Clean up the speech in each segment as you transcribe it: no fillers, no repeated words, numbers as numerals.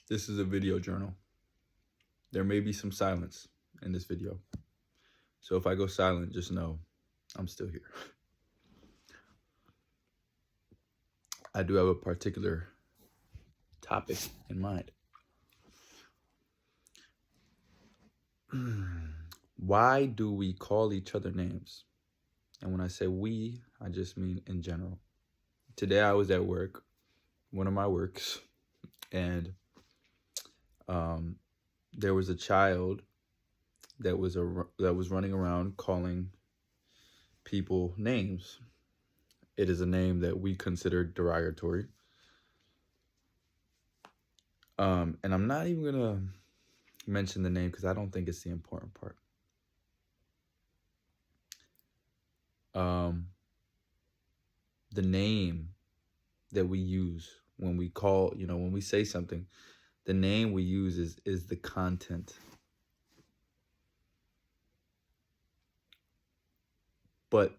This is a video journal. There may be some silence in this video. So if I go silent, just know I'm still here. I do have a particular topic in mind. Why do we call each other names? And when I say we, I just mean in general. Today I was at work, one of my works, and there was a child that was running around calling people names. It is a name that we consider derogatory. And I'm not even gonna mention the name because I don't think it's the important part. The name that we use when we call, when we say something, the name we use is the content. But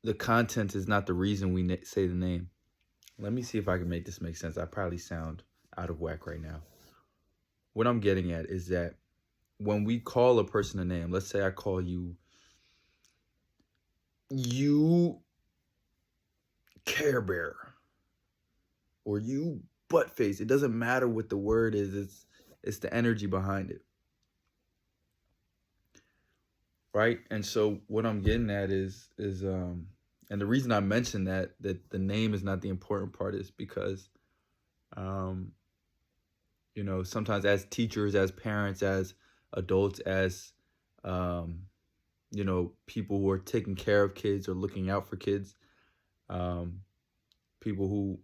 the content is not the reason we say the name. Let me see if I can make this make sense. I probably sound out of whack right now. What I'm getting at is that when we call a person a name, let's say I call you Care Bear or you butt face. It doesn't matter what the word is. It's the energy behind it. Right? And so what I'm getting at is and the reason I mentioned that the name is not the important part is because sometimes as teachers, as parents, as adults, as people who are taking care of kids or looking out for kids, people who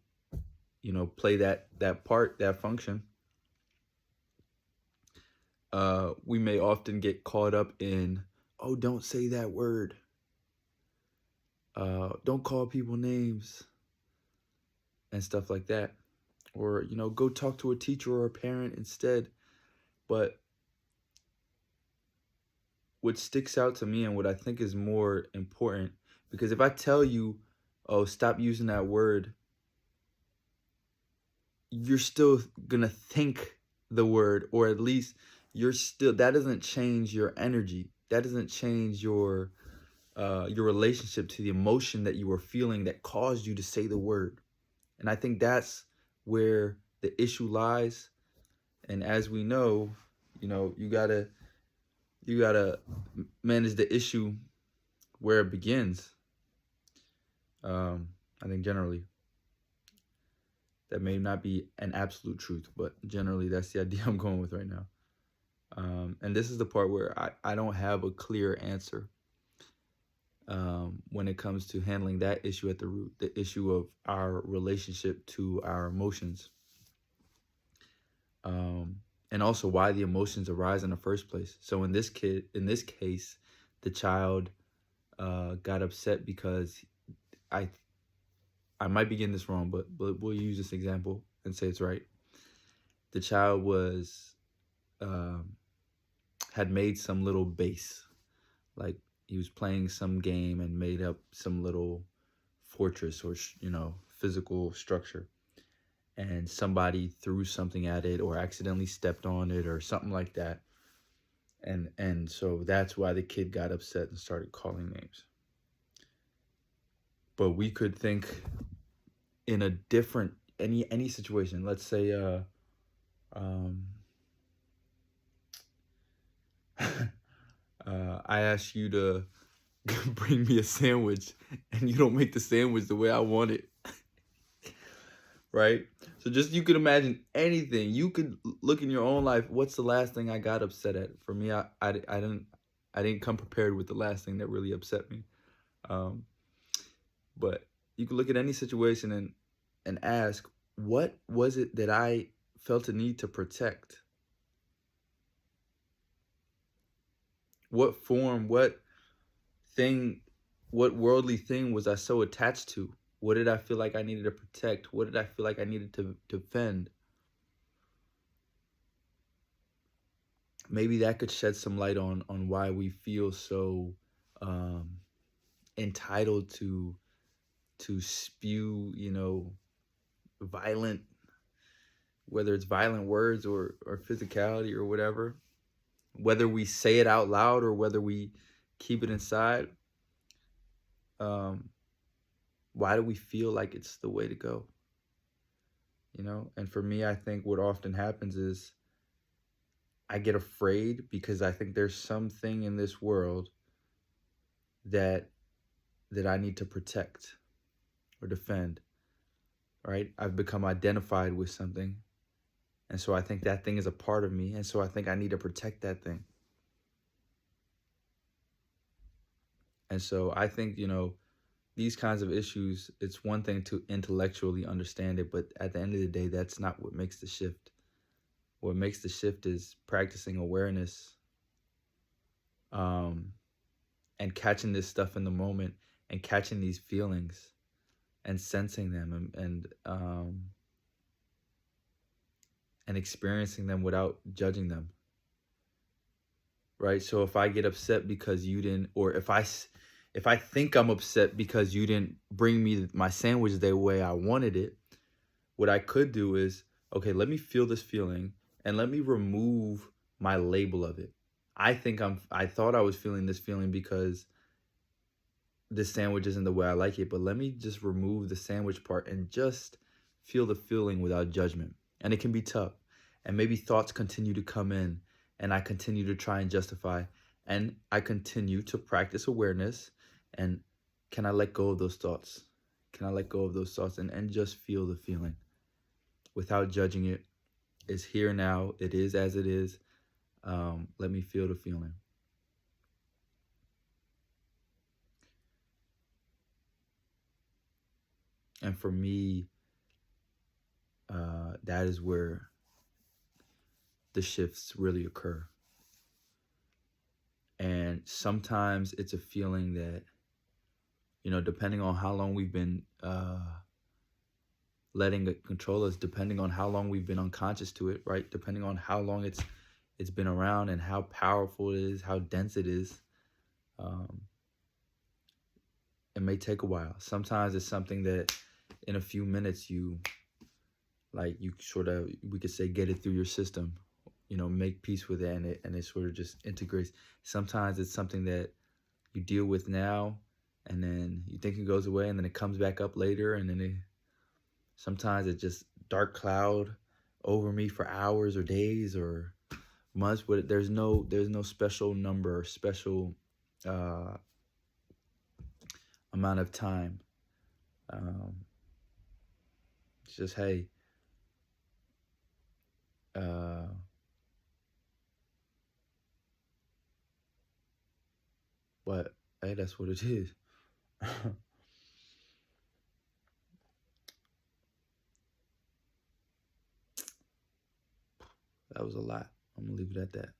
play that part, that function, we may often get caught up in, oh, don't say that word, don't call people names and stuff like that, or go talk to a teacher or a parent instead. But what sticks out to me and what I think is more important, because if I tell you, oh, stop using that word, you're still gonna think the word, or at least that doesn't change your energy. That doesn't change your relationship to the emotion that you were feeling that caused you to say the word. And I think that's where the issue lies. And as we know, you gotta manage the issue where it begins. I think generally that may not be an absolute truth, but generally that's the idea I'm going with right now. And this is the part where I don't have a clear answer when it comes to handling that issue at the root, the issue of our relationship to our emotions. And also why the emotions arise in the first place. So in this case, the child got upset because I might be getting this wrong, but we'll use this example and say it's right. The child was had made some little base, like he was playing some game and made up some little fortress or physical structure, and somebody threw something at it or accidentally stepped on it or something like that, and so that's why the kid got upset and started calling names. But we could think in a different any situation. Let's say I ask you to bring me a sandwich and you don't make the sandwich the way I want it. Right? So just you could imagine anything. You could look in your own life. What's the last thing I got upset at? For me, I didn't come prepared with the last thing that really upset me. But you could look at any situation and ask, what was it that I felt a need to protect? What form, what thing, what worldly thing was I so attached to? What did I feel like I needed to protect? What did I feel like I needed to defend? Maybe that could shed some light on why we feel so entitled to spew, violent whether it's violent words or physicality or whatever, whether we say it out loud or whether we keep it inside, why do we feel like it's the way to go? You know, and for me, I think what often happens is I get afraid because I think there's something in this world that I need to protect or defend, right? I've become identified with something. And so I think that thing is a part of me. And so I think I need to protect that thing. And so I think, you know, these kinds of issues, it's one thing to intellectually understand it, but at the end of the day, that's not what makes the shift. What makes the shift is practicing awareness, and catching this stuff in the moment and catching these feelings and sensing them and experiencing them without judging them. Right? So if I get upset because you didn't, or if I think I'm upset because you didn't bring me my sandwich the way I wanted it, what I could do is, okay, let me feel this feeling and let me remove my label of it. I thought I was feeling this feeling because this sandwich isn't the way I like it, but let me just remove the sandwich part and just feel the feeling without judgment. And it can be tough. And maybe thoughts continue to come in and I continue to try and justify, and I continue to practice awareness. And can I let go of those thoughts? Can I let go of those thoughts and just feel the feeling without judging it? It's here now. It is as it is. Let me feel the feeling. And for me, that is where the shifts really occur. And sometimes it's a feeling that, you know, depending on how long we've been letting it control us, depending on how long we've been unconscious to it, right? Depending on how long it's been around and how powerful it is, how dense it is, it may take a while. Sometimes it's something that in a few minutes you sort of, we could say, get it through your system, you know, make peace with it, and it sort of just integrates. Sometimes it's something that you deal with now, and then you think it goes away, and then it comes back up later, and then sometimes it's just dark cloud over me for hours or days or months, but there's no special number or special amount of time. It's just, hey, but hey, that's what it is. That was a lot. I'm gonna leave it at that.